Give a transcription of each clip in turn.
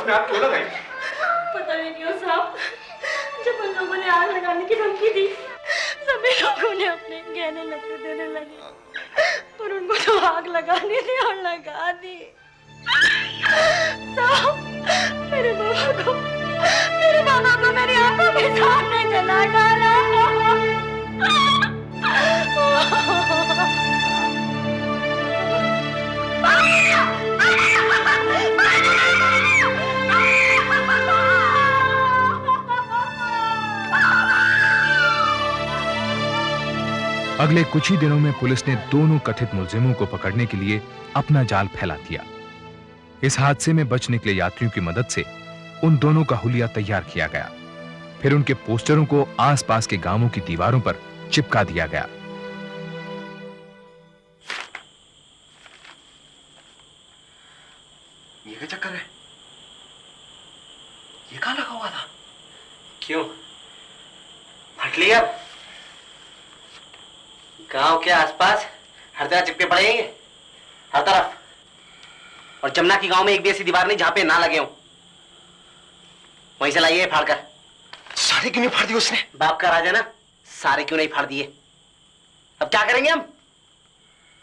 उसने आग क्यों लगाई? पता नहीं साहब, जब उन लोगों ने आग लगाने की धमकी दी, सभी लोगों ने अपने गहने लगे देने लगे, पर उनको तो आग लगानी थी और लगा दी। साहब, मेरे बाबा को मेरी आंखों के सामने जला डाला। अगले कुछ ही दिनों में पुलिस ने दोनों कथित मुलजिमों को पकड़ने के लिए अपना जाल फैला दिया। इस हादसे में बच निकले यात्रियों की मदद से उन दोनों का हुलिया तैयार किया गया। फिर उनके पोस्टरों को आसपास के गांवों की दीवारों पर चिपका दिया गया। ये क्या चक्कर है? ये कहां लगा हुआ था? क्यों फट लिया? गांव के आसपास हर जगह चिपके पड़े हैं हर तरफ, और जमुना की गांव में एक भी ऐसी दीवार नहीं जहां पे ना लगे हों। वहीं से लाइए फाड़ कर। सारे क्यों नहीं फाड़ दिए उसने? बाप का राजा ना, सारे क्यों नहीं फाड़ दिए? अब क्या करेंगे हम?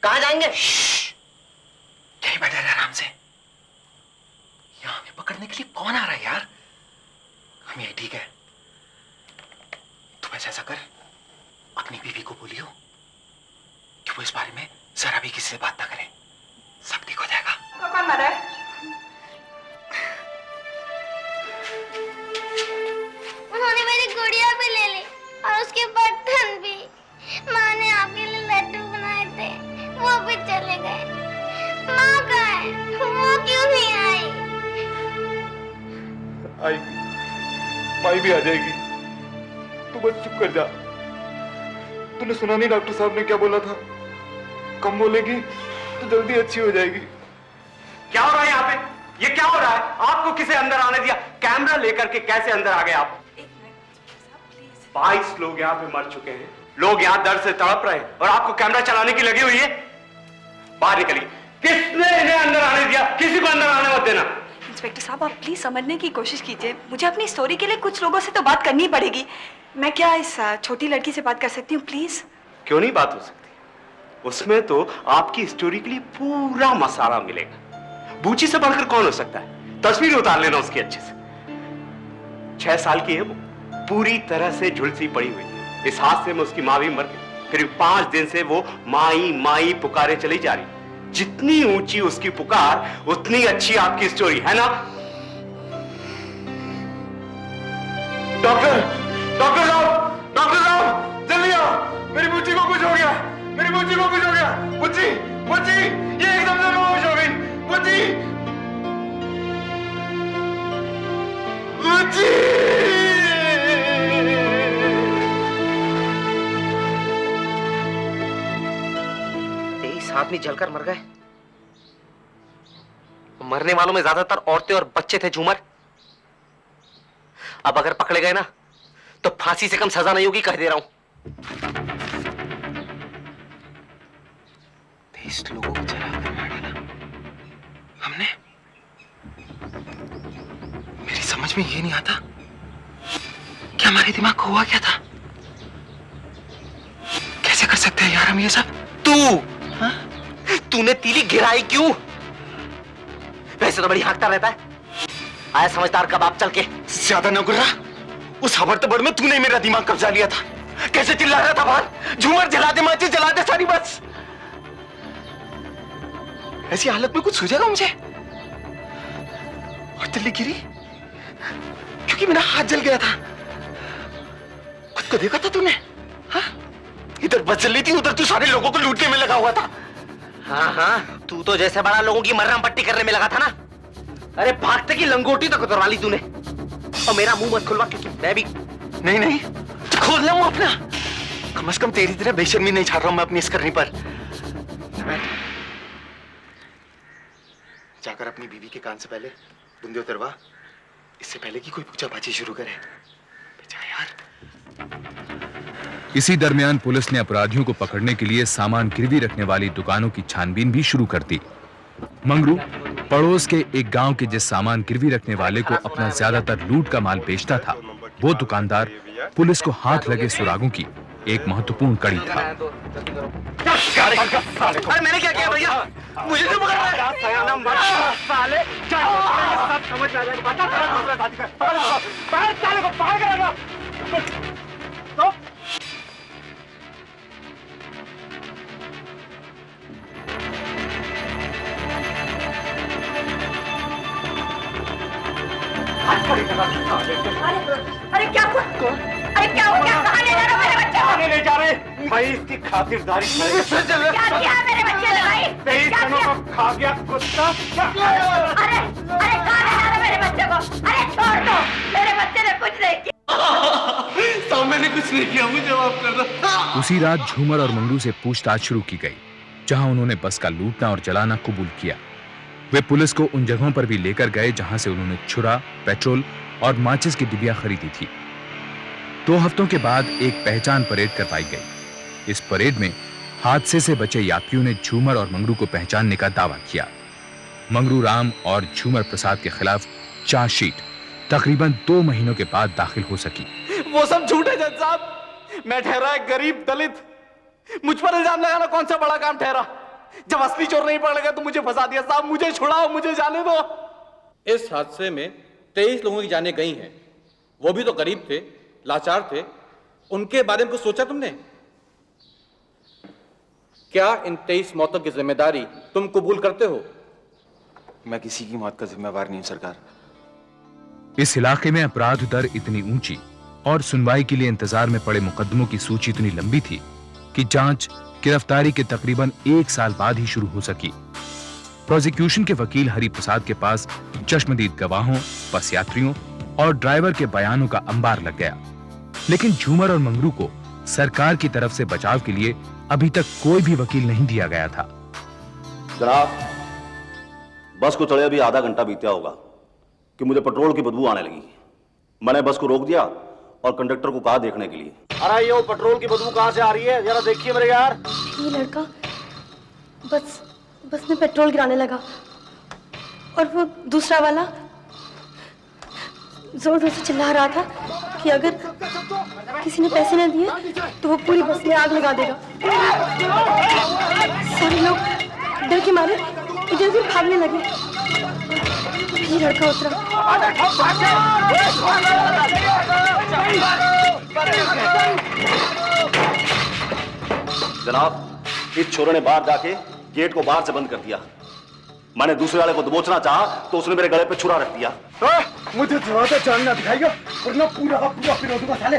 कहां जाएंगे? यही बैठे रहे आराम से। यहां हमें पकड़ने के लिए कौन आ रहा है यार? हम यही ठीक है। तुम ऐसा कर, अपनी बीवी को बोलियो कि वो इस बारे में जरा भी किसी से बात ना करे। सब ठीक हो जाएगा। कौन मरा है? उन्होंने मेरी गुड़िया भी ले ली और उसके बर्तन भी। माँ ने आपके लिए लड्डू बनाए थे, वो भी चले गए। माँ कहाँ है? वो क्यों नहीं आई? आएगी, माई भी आ जाएगी। तू बस चुप कर जा। तूने सुना नहीं डॉक्टर साहब ने क्या बोला था? कम बोलेगी तो जल्दी अच्छी हो जाएगी। क्या हो रहा है यहाँ पे? ये क्या हो रहा है? आपको किसे अंदर आने दिया? कैमरा लेकर के कैसे अंदर आ गए आप? 22 लोग यहाँ पे मर चुके हैं, लोग यहाँ दर्द से तड़प रहे हैं और आपको कैमरा चलाने की लगी हुई है। बाहर निकलिए। किसने इन्हें अंदर आने दिया? किसी को अंदर आने मत देना। इंस्पेक्टर साहब, आप प्लीज समझने की कोशिश कीजिए। मुझे अपनी स्टोरी के लिए कुछ लोगों से तो बात करनी पड़ेगी। मैं क्या इस छोटी लड़की से बात कर सकती हूँ प्लीज? क्यों नहीं बात हो सकती? उसमें तो आपकी स्टोरी के लिए पूरा मसाला मिलेगा। बूची से बढ़कर कौन हो सकता है? तस्वीर उतार लेना उसकी अच्छे से। 6 साल की है वो, पूरी तरह से झुलसी पड़ी हुई है। इस हादसे में उसकी माँ भी मर गई। करीब 5 दिन से वो माई माई पुकारे चली जा रही। जितनी ऊंची उसकी पुकार उतनी अच्छी आपकी स्टोरी है ना? डॉक्टर, डॉक्टर साहब, जल्दी आओ। मेरी बुच्ची को कुछ हो गया। मेरी बुच्ची को कुछ हो गया। बुच्ची, बुच्ची, ये एकदम से बेहोश हो गई। बुच्ची, बुच्ची। 23 आदमी जलकर मर गए। मरने वालों में ज्यादातर औरतें और बच्चे थे झूमर। अब अगर पकड़े गए ना तो फांसी से कम सजा नहीं होगी, कह दे रहा हूं। 23 लोगों को जलाकर मार डाला हमने। मेरी समझ में ये नहीं आता कि हमारे दिमाग को हुआ क्या था। कैसे कर सकते हैं यार हम ये सब? तूने तीली गिराई क्यों? वैसे तो बड़ी हाँकता रहता है। आया समझदार कबाब चल के। ज्यादा न गुर्रा। उस हबड़तबड़ में तूने मेरा दिमाग कब्जा लिया था। कैसे चिल्ला रहा था बाहर, झूमर जला दे, माचिस जला दे, सारी बस। ऐसी हालत में कुछ सूझेगा मुझे? और तिल्ली गिरी क्योंकि मेरा हाथ जल गया था। खुद को देखा था तूने? हाँ? इधर बस जल रही थी, उधर तू सारे लोगों को लूटने में लगा हुआ था। हाँ, तू तो जैसे बड़ा लोगों की मर्रम पट्टी करने में लगा था ना। अरे भागते की लंगोटी तक उतरवा ली तूने। और मेरा मुंह मत खुलवा, क्योंकि मैं भी नहीं खोल ले मुंह अपना। कम से कम तेरी तरह बेशर्मी नहीं छाड़ रहा हूं मैं अपनी इस करनी पर। जाकर अपनी बीवी के कान से पहले बूंदे उतरवा, इससे पहले कि कोई पूछा पाछी शुरू करे। बेचा यार। इसी दरमियान पुलिस ने अपराधियों को पकड़ने के लिए सामान गिरवी रखने वाली दुकानों की छानबीन भी शुरू कर दी। मंगरू पड़ोस के एक गांव के जिस सामान गिरवी रखने वाले को अपना ज्यादातर लूट का माल बेचता था, वो दुकानदार पुलिस को हाथ लगे सुरागों की एक महत्वपूर्ण कड़ी था। अरे मैंने क्या किया भैया? मुझे क्यों पकड़ रहा है? साले सब समझ आ जाएगा। बता दूसरा साथी का। बाहर साले को बाहर करेगा। तो अरे क्या हुआ? अरे क्या हो गया? कहाँ ले जा रहे हो मेरे बच्चे को? ले जा रहे भाई, इसकी खातिरदारी क्या किया मेरे बच्चे ने भाई? 23 जनों को खा गया कुत्ता। अरे अरे कहाँ ले जा रहे हो मेरे बच्चे को? अरे छोड़ दो, मेरे बच्चे ने कुछ नहीं किया। तो मैंने कुछ नहीं किया, मुझे माफ कर दो। उसी रात झूमर और मंगरू से पूछताछ शुरू की गई, जहां उन्होंने बस का लूटना और जलाना कबूल किया। वे पुलिस को उन जगहों पर भी लेकर गए जहां से उन्होंने छुरा, पेट्रोल और माचिस की डिबिया खरीदी थी। 2 हफ्तों के बाद एक पहचान परेड करवाई गई। इस परेड में हादसे से बचे यात्रियों ने झूमर और मंगरू को पहचानने का दावा किया। मंगरू राम और झूमर प्रसाद के खिलाफ चार्जशीट तकरीबन 2 महीनों के बाद दाखिल हो सकी। वो सब झूठ है जज साहब। मैं ठहरा एक गरीब दलित, मुझ पर इल्जाम लगाना कौन सा बड़ा काम ठहरा? जब असली चोर नहीं पकड़ गया तो मुझे फंसा दिया। साहब मुझे छुड़ाओ, मुझे जाने दो। इस हादसे में 23 लोगों की जानें गई हैं। वो भी तो गरीब थे, लाचार थे। उनके बारे में कुछ सोचा तुमने? क्या इन 23 मौतों की जिम्मेदारी तुम कबूल करते हो? मैं किसी की मौत का जिम्मेवार नहीं हूं सरकार। इस इलाके में अपराध दर इतनी ऊंची और सुनवाई के लिए इंतजार में पड़े मुकदमों की सूची इतनी लंबी थी कि जांच गिरफ्तारी के तकरीबन 1 साल बाद ही शुरू हो सकी। प्रोसिक्यूशन के वकील हरि प्रसाद के पास चश्मदीद गवाहों, बस यात्रियों और ड्राइवर के बयानों का अंबार लग गया, लेकिन झूमर और मंगरू को सरकार की तरफ से बचाव के लिए अभी तक कोई भी वकील नहीं दिया गया था। जनाब, बस को चढ़े अभी आधा घंटा बीता होगा कि मुझे पेट्रोल की बदबू आने लगी। मैंने बस को रोक दिया और कंडक्टर को कहा देखने के लिए। अरे ये पेट्रोल की बदबू कहाँ से आ रही है? जरा देखिए मेरे यार। ये लड़का बस में पेट्रोल गिराने लगा और वो दूसरा वाला जोर जोर से चिल्ला रहा था कि अगर किसी ने पैसे न दिए तो वो पूरी बस में आग लगा देगा। सारे लोग डर के मारे इधर उधर भागने लगे। ये लड़का उतरा। जनाब, इस छोरे ने बाहर जाके गेट को बाहर से बंद कर दिया। मैंने दूसरे वाले को दबोचना चाहा तो उसने मेरे गले पे छुरा रख दिया। मुझे थोड़ा सा जानना दिखाइए वरना पूरा का पूरा फिर दूंगा साले।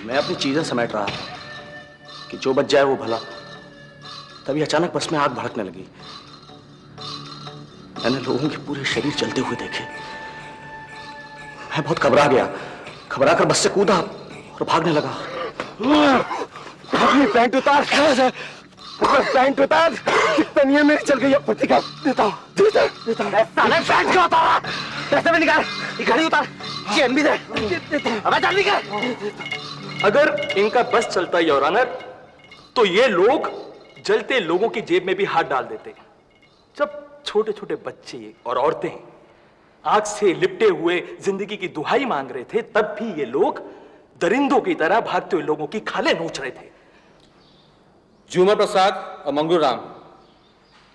मैं अपनी चीजें समेट रहा था कि जो बच जाए वो भला। तभी अचानक बस में आग भड़कने लगी। मैंने लोगों के पूरे शरीर जलते हुए देखे। मैं बहुत घबरा गया। घबराकर बस से कूदा और भागने लगा। अपनी पैंट उतार, पैंट उतार। तनिया मेरी चल गई, पति का देता हूँ। साले पैंट क्यों उतारा? पैसे भी निकाल, ये घड़ी उतार, चेन भी दे। अबे जल्दी कर। अगर इनका बस चलता योर ऑनर तो ये लोग जलते लोगों की जेब में भी हाथ डाल देते। जब छोटे छोटे बच्चे और औरतें आग से लिपटे हुए जिंदगी की दुहाई मांग रहे थे, तब भी ये लोग दरिंदों की तरह भागते हुए लोगों की खाले नोच रहे थे। झूमर प्रसाद और मंगरू राम,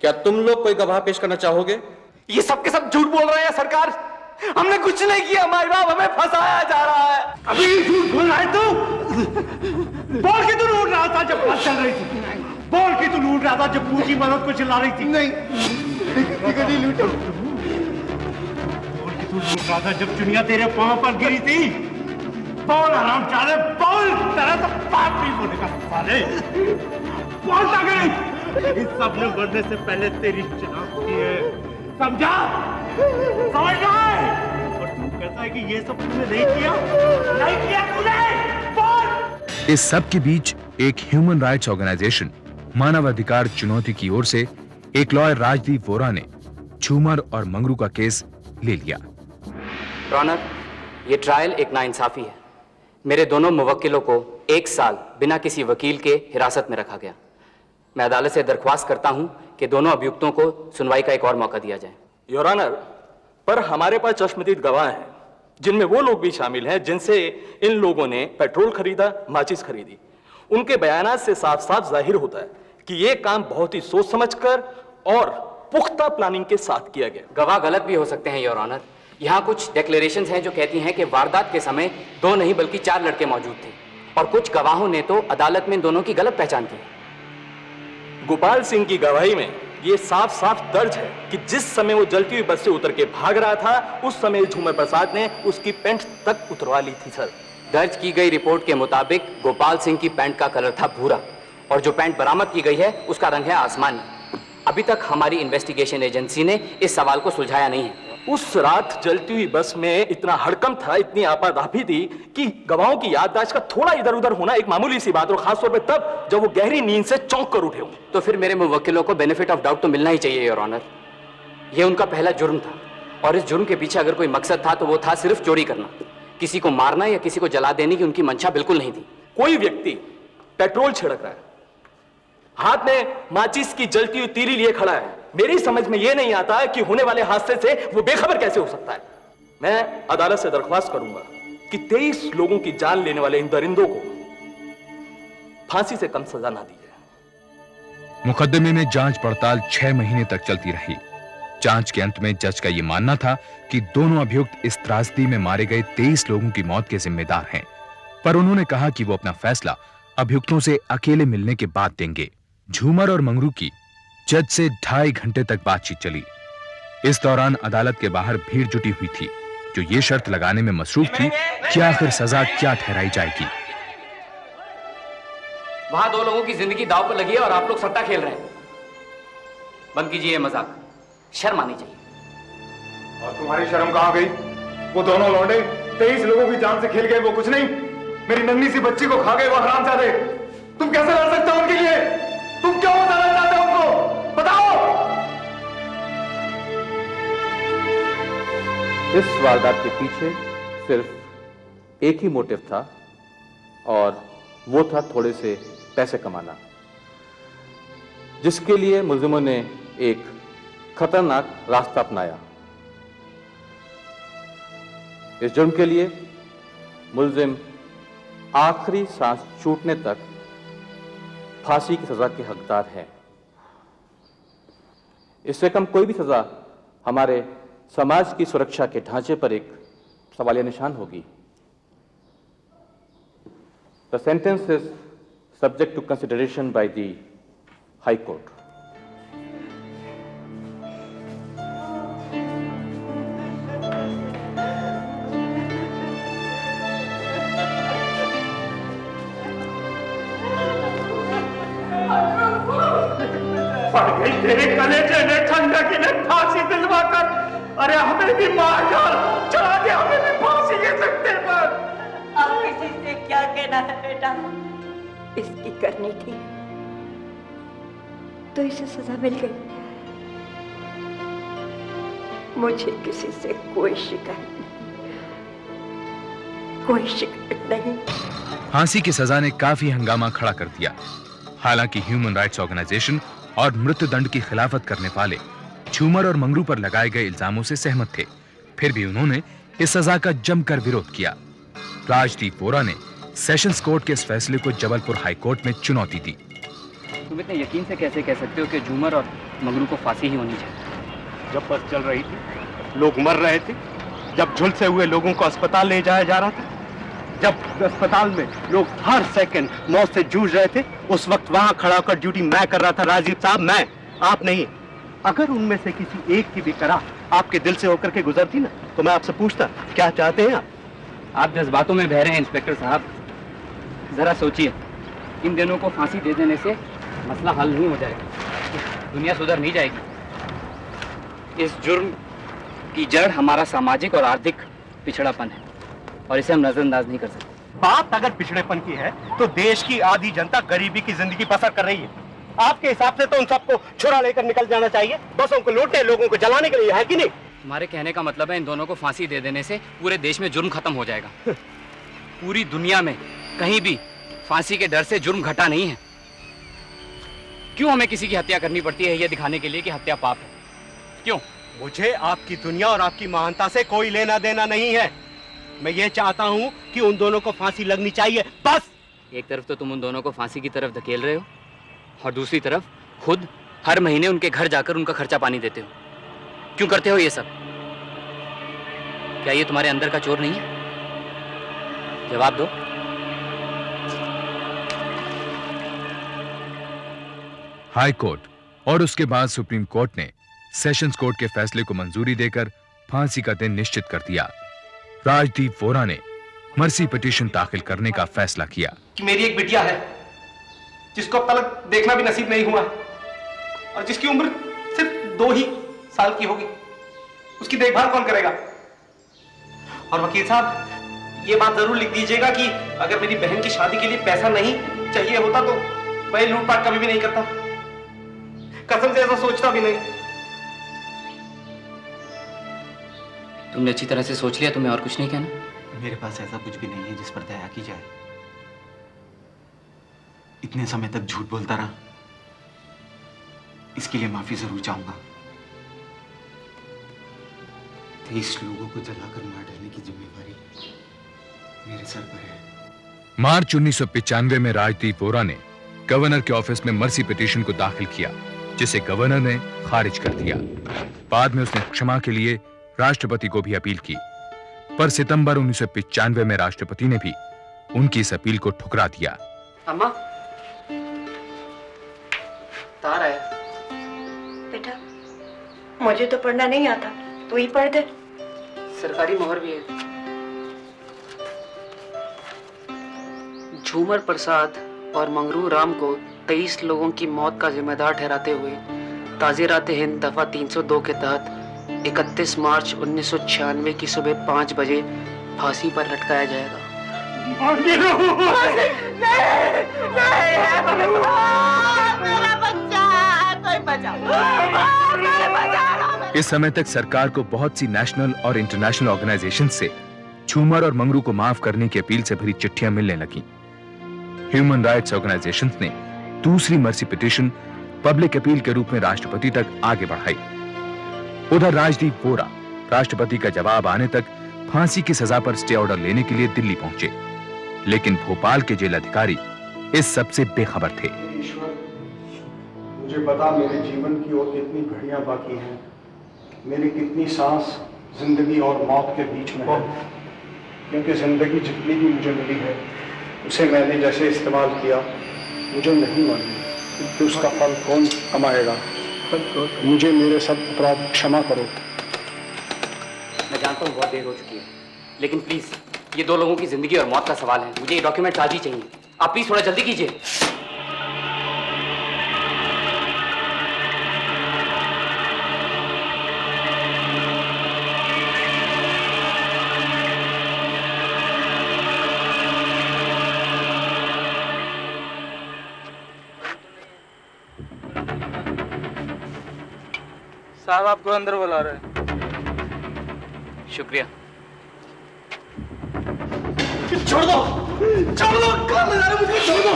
क्या तुम लोग कोई गवाह पेश करना चाहोगे? ये सब के सब झूठ बोल रहे हैं सरकार। हमने कुछ नहीं किया, माई बाप हमें फंसाया जा रहा है। अभी झूठ बोल रहा है तू? बोल के तू लूट रहा था जब बस चल रही थी। बोल के तू लूट रहा था जब पूरी मदद को चिल्ला रही थी। नहीं लूटो। बोल के तू लूट रहा था जब चुनिया तेरे पांव पर गिरी थी। बोल आराम चाले, बोल। तेरा तो बाप नहीं बोले का साले। बोलता नहीं। इस सब ने बढ़ने से पहले तेरी शनाख्त की है, समझा? समझ गए? और तू कहता है कि ये सब तूने नहीं किया? नहीं किया तूने? बोल। इस सब के बीच एक ह्यूमन राइट्स ऑर्गेनाइजेशन मानवाधिकार चुनौती की ओर से एक लॉयर राजदीप वोरा ने झूमर और मंगरू का केस ले लिया। ऑनर, ये ट्रायल एक नाइंसाफी है। मेरे दोनों मुवक्किलों को 1 साल बिना किसी वकील के हिरासत में रखा गया। मैं अदालत से दरख्वास्त करता हूं कि दोनों अभियुक्तों को सुनवाई का एक और मौका दिया जाए। योर ऑनर, पर हमारे पास चश्मदीद गवाह हैं, जिनमें वो लोग भी शामिल हैं जिनसे इन लोगों ने पेट्रोल खरीदा, माचिस खरीदी। उनके बयानात से साफ साफ जाहिर होता है कि ये काम बहुत ही सोच समझकर और पुख्ता प्लानिंग के साथ किया गया। गवाह गलत भी हो सकते हैं योर ऑनर। यहाँ कुछ डिक्लेरेशंस हैं जो कहती हैं कि वारदात के समय 2 नहीं बल्कि 4 लड़के मौजूद थे, और कुछ गवाहों ने तो अदालत में इन दोनों की गलत पहचान की। गोपाल सिंह की गवाही में ये साफ साफ दर्ज है कि जिस समय वो जलती हुई बस से उतर के भाग रहा था, उस समय झूमर प्रसाद ने उसकी पैंट तक उतरवा ली थी। सर, दर्ज की गई रिपोर्ट के मुताबिक गोपाल सिंह की पैंट का कलर था भूरा, और जो पैंट बरामद की गई है उसका रंग है आसमानी। अभी तक हमारी इन्वेस्टिगेशन एजेंसी ने इस सवाल को सुलझाया नहीं है। उस रात जलती हुई बस में इतना हड़कंप था, इतनी आपाधापी थी कि गवाहों की याददाश्त का थोड़ा इधर उधर होना एक मामूली सी बात, और खासतौर पे तब जब वो गहरी नींद से चौंक कर उठे हों। तो फिर मेरे मुवक्किलों को बेनिफिट ऑफ डाउट तो मिलना ही चाहिए योर ऑनर। ये उनका पहला जुर्म था, और इस जुर्म के पीछे अगर कोई मकसद था तो वो था सिर्फ चोरी करना। किसी को मारना या किसी को जला देने की उनकी मंशा बिल्कुल नहीं थी। कोई व्यक्ति पेट्रोल छिड़क रहा है, हाथ में माचिस की जलती हुई तीली लिए खड़ा है, मेरी समझ में यह नहीं आता कि होने वाले हादसे से वो बेखबर कैसे हो सकता है। मैं अदालत से दरख्वास्त करूंगा कि 23 लोगों की जान लेने वाले इन दरिंदों को फांसी से कम सजा ना दी जाए। मुकदमे में जांच पड़ताल 6 महीने तक चलती रही। जांच के अंत में जज का यह मानना था कि दोनों अभियुक्त इस त्रासदी में मारे गए 23 लोगों की मौत के जिम्मेदार हैं, पर उन्होंने कहा कि वो अपना फैसला अभियुक्तों से अकेले मिलने के बाद देंगे। झूमर और मंगरू की जज से 2.5 घंटे तक बातचीत चली। इस दौरान अदालत के बाहर भीड़ जुटी हुई थी, जो ये शर्त लगाने में मसरूफ थी कि आखिर सजा क्या ठहराई जाएगी। वहां 2 लोगों की जिंदगी दांव पर लगी है और आप लोग सट्टा खेल रहे हैं। बंद कीजिए मजाक, शर्म आनी चाहिए। और तुम्हारी शर्म कहां गई? वो दोनों लौंडे 23 लोगों की जान से खेल गए, वो कुछ नहीं, मेरी नन्ही सी बच्ची को खा गए वो हरामजादे। तुम कैसे लड़ सकते हो उनके लिए? तुम क्यों बचाना चाहते हो उनको? बताओ। इस वारदात के पीछे सिर्फ एक ही मोटिव था, और वो था थोड़े से पैसे कमाना, जिसके लिए मुलजिमों ने एक खतरनाक रास्ता अपनाया। इस जुर्म के लिए मुलजिम आखिरी सांस छूटने तक फांसी की सजा के हकदार हैं। इससे कम कोई भी सजा हमारे समाज की सुरक्षा के ढांचे पर एक सवालिया निशान होगी। The sentence is subject to consideration by the high court. तेरे कलेजे ने ठंडक ने फांसी दिलवा कर, अरे हमें भी मार डाल, चला दे हमें भी फांसी के सख्ते पर। अब किसी से क्या कहना है बेटा? इसकी करनी थी तो इसे सजा मिल गई। मुझे किसी से कोई शिकायत नहीं, कोई शिकायत नहीं। फांसी की सजा ने काफी हंगामा खड़ा कर दिया। हालांकि ह्यूमन राइट्स ऑर्गेनाइजेशन और मृत्युदंड की खिलाफत करने वाले झूमर और मंगरू पर लगाए गए इल्जामों से सहमत थे, फिर भी उन्होंने इस सजा का जमकर विरोध किया। राजदीप वोरा ने सेशंस कोर्ट के इस फैसले को जबलपुर हाई कोर्ट में चुनौती दी। तुम इतने यकीन से कैसे कह सकते हो कि झूमर और मंगरू को फांसी ही होनी चाहिए? जब बस चल रही थी, लोग मर रहे थे, जब झुलसे हुए लोगों को अस्पताल ले जाया जा रहा था, जब अस्पताल में लोग हर सेकंड मौत से जूझ रहे थे, उस वक्त वहां खड़ा होकर ड्यूटी मैं कर रहा था। राजीव साहब, मैं, आप नहीं। अगर उनमें से किसी एक की भी करा आपके दिल से होकर के गुजरती ना, तो मैं आपसे पूछता क्या चाहते हैं आप? आप जज्बातों में बह रहे हैं इंस्पेक्टर साहब। जरा सोचिए, इन दोनों को फांसी दे देने से मसला हल नहीं हो जाएगा, दुनिया सुधर नहीं जाएगी। इस जुर्म की जड़ हमारा सामाजिक और आर्थिक पिछड़ापन है, और इसे हम नजरअंदाज नहीं कर सकते। बात अगर पिछड़ेपन की है तो देश की आधी जनता गरीबी की जिंदगी बसर कर रही है। आपके हिसाब से तो उन सबको छुरा लेकर निकल जाना चाहिए, बसों को लूटने, लोगों को जलाने के लिए, है कि नहीं? हमारे कहने का मतलब है इन दोनों को फांसी दे देने से पूरे देश में जुर्म खत्म हो जाएगा। पूरी दुनिया में कहीं भी फांसी के डर से जुर्म घटा नहीं है। क्यों हमें किसी की हत्या करनी पड़ती है ये दिखाने के लिए कि हत्या पाप है? क्यों? मुझे आपकी दुनिया और आपकी महानता से कोई लेना देना नहीं है। मैं ये चाहता हूं कि उन दोनों को फांसी लगनी चाहिए, बस। एक तरफ तो तुम उन दोनों को फांसी की तरफ धकेल रहे हो और दूसरी तरफ खुद हर महीने उनके घर जाकर उनका खर्चा पानी देते हो। क्यों करते हो ये सब? क्या ये तुम्हारे अंदर का चोर नहीं है? जवाब दो। हाई कोर्ट और उसके बाद सुप्रीम कोर्ट ने सेशंस कोर्ट के फैसले को मंजूरी देकर फांसी का दिन निश्चित कर दिया। राजदीप वोरा ने मर्सी पिटीशन दाखिल करने का फैसला किया कि मेरी एक बिटिया है जिसको अब तक देखना भी नसीब नहीं हुआ और जिसकी उम्र सिर्फ 2 ही साल की होगी। उसकी देखभाल कौन करेगा? और वकील साहब, ये बात जरूर लिख दीजिएगा कि अगर मेरी बहन की शादी के लिए पैसा नहीं चाहिए होता तो मैं लूटपाट कभी भी नहीं करता। कसम से ऐसा सोचता भी नहीं। तुमने अच्छी तरह से सोच लिया, तुम्हें और कुछ नहीं कहना? मेरे पास ऐसा कुछ भी नहीं है जिस पर दया की जाए। इतने समय तक झूठ बोलता रहा, इसके लिए माफी जरूर चाहूंगा। 23 लोगों को जलाकर मार डालने की जिम्मेवारी मेरे सर पर है। मार्च 1995 में राजदीप वोरा ने गवर्नर के ऑफिस में मर्सी पिटीशन को दाखिल किया, जिसे गवर्नर ने खारिज कर दिया। बाद में उसने क्षमा के लिए राष्ट्रपति को भी अपील की, पर सितंबर 1995 में राष्ट्रपति ने भी उनकी इस अपील को ठुकरा दिया। अम्मा, तार आया। बेटा, मुझे तो पढ़ना नहीं आता, तू ही पढ़ दे। सरकारी मोहर भी है। झूमर प्रसाद और मंगरू राम को 23 लोगों की मौत का जिम्मेदार ठहराते हुए ताज़ीरात हिंद दफा 302 के तहत 31 मार्च 1996 की सुबह 5 बजे फांसी पर लटकाया जाएगा। इस समय तक सरकार को बहुत सी नेशनल और इंटरनेशनल ऑर्गेनाइजेशन से झूमर और मंगरू को माफ करने की अपील से भरी चिट्ठियां मिलने लगी। ह्यूमन राइट्स ऑर्गेनाइजेशंस ने दूसरी मर्सी पिटीशन पब्लिक अपील के रूप में राष्ट्रपति तक आगे बढ़ाई। उधर राजदीप वोरा राष्ट्रपति का जवाब आने तक फांसी की सजा पर स्टे ऑर्डर लेने के लिए दिल्ली पहुंचे, लेकिन भोपाल के जेल अधिकारी इस सब से बेखबर थे। ईश्वर, मुझे बता मेरे जीवन की और कितनी घड़ियां बाकी हैं, मेरी कितनी सांस जिंदगी और मौत के बीच में है, क्योंकि जिंदगी जितनी भी मुझे मिली है उसे मैंने जैसे इस्तेमाल किया मुझे नहीं मालूम कि उसका फल कौन कमाएगा। मुझे मेरे सब अपराध क्षमा करो। मैं जानता हूँ बहुत देर हो चुकी है, लेकिन प्लीज ये 2 लोगों की जिंदगी और मौत का सवाल है। मुझे ये डॉक्यूमेंट आज ही चाहिए। आप प्लीज थोड़ा जल्दी कीजिए। साहब आपको अंदर बुला रहे हैं। शुक्रिया। छोड़ दो, छोड़ दो, कहाँ ले जा रहे हो मुझे? छोड़ दो,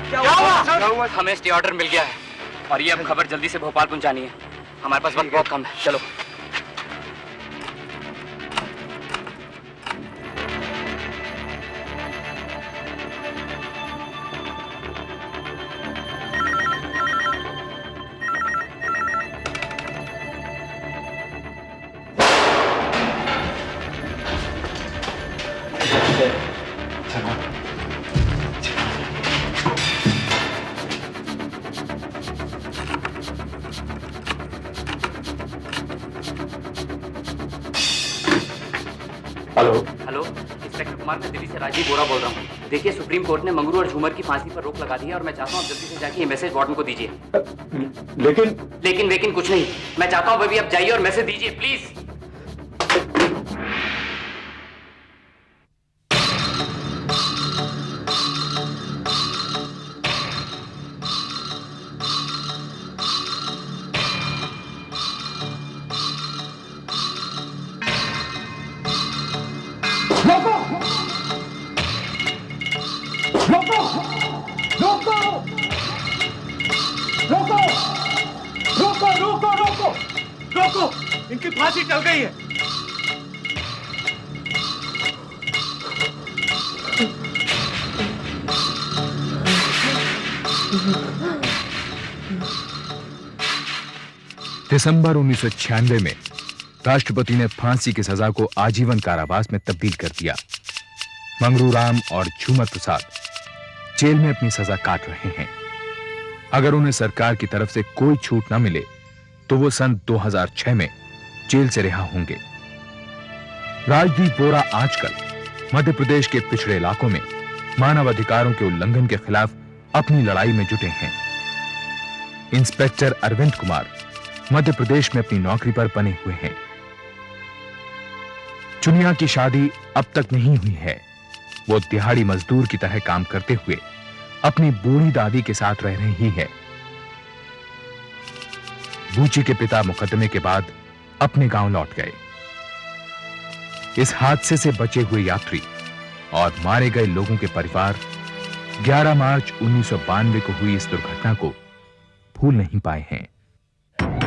क्या हुआ? हमें स्टे ऑर्डर मिल गया है और ये अब खबर जल्दी से भोपाल पहुंचानी है। हमारे पास वक्त बहुत कम है, चलो। हेलो, इंस्पेक्टर कुमार, मैं दिल्ली से राजीव बोरा बोल रहा हूँ। देखिए, सुप्रीम कोर्ट ने मंगरू और झूमर की फांसी पर रोक लगा दी है और मैं चाहता हूँ आप जल्दी से जाके ये मैसेज वार्डन को दीजिए। लेकिन कुछ नहीं, मैं चाहता हूँ अभी आप जाइए और मैसेज दीजिए प्लीज। इनकी फांसी टल गई है। दिसंबर 1996 में राष्ट्रपति ने फांसी की सजा को आजीवन कारावास में तब्दील कर दिया। मंगरू राम और झूमर प्रसाद जेल में अपनी सजा काट रहे हैं। अगर उन्हें सरकार की तरफ से कोई छूट न मिले तो वो सन 2006 में जेल से रिहा होंगे। राजदीप बोरा आजकल मध्य प्रदेश के पिछड़े इलाकों में मानव अधिकारों के उल्लंघन के खिलाफ अपनी लड़ाई में जुटे हैं। इंस्पेक्टर अरविंद कुमार मध्य प्रदेश में अपनी नौकरी पर बने हुए हैं। चुनिया की शादी अब तक नहीं हुई है। वो दिहाड़ी मजदूर की तरह काम करते हुए अपनी बूढ़ी दादी के साथ रह रही है। बूची के पिता मुकदमे के बाद अपने गांव लौट गए। इस हादसे से बचे हुए यात्री और मारे गए लोगों के परिवार 11 मार्च 1992 को हुई इस दुर्घटना को भूल नहीं पाए हैं।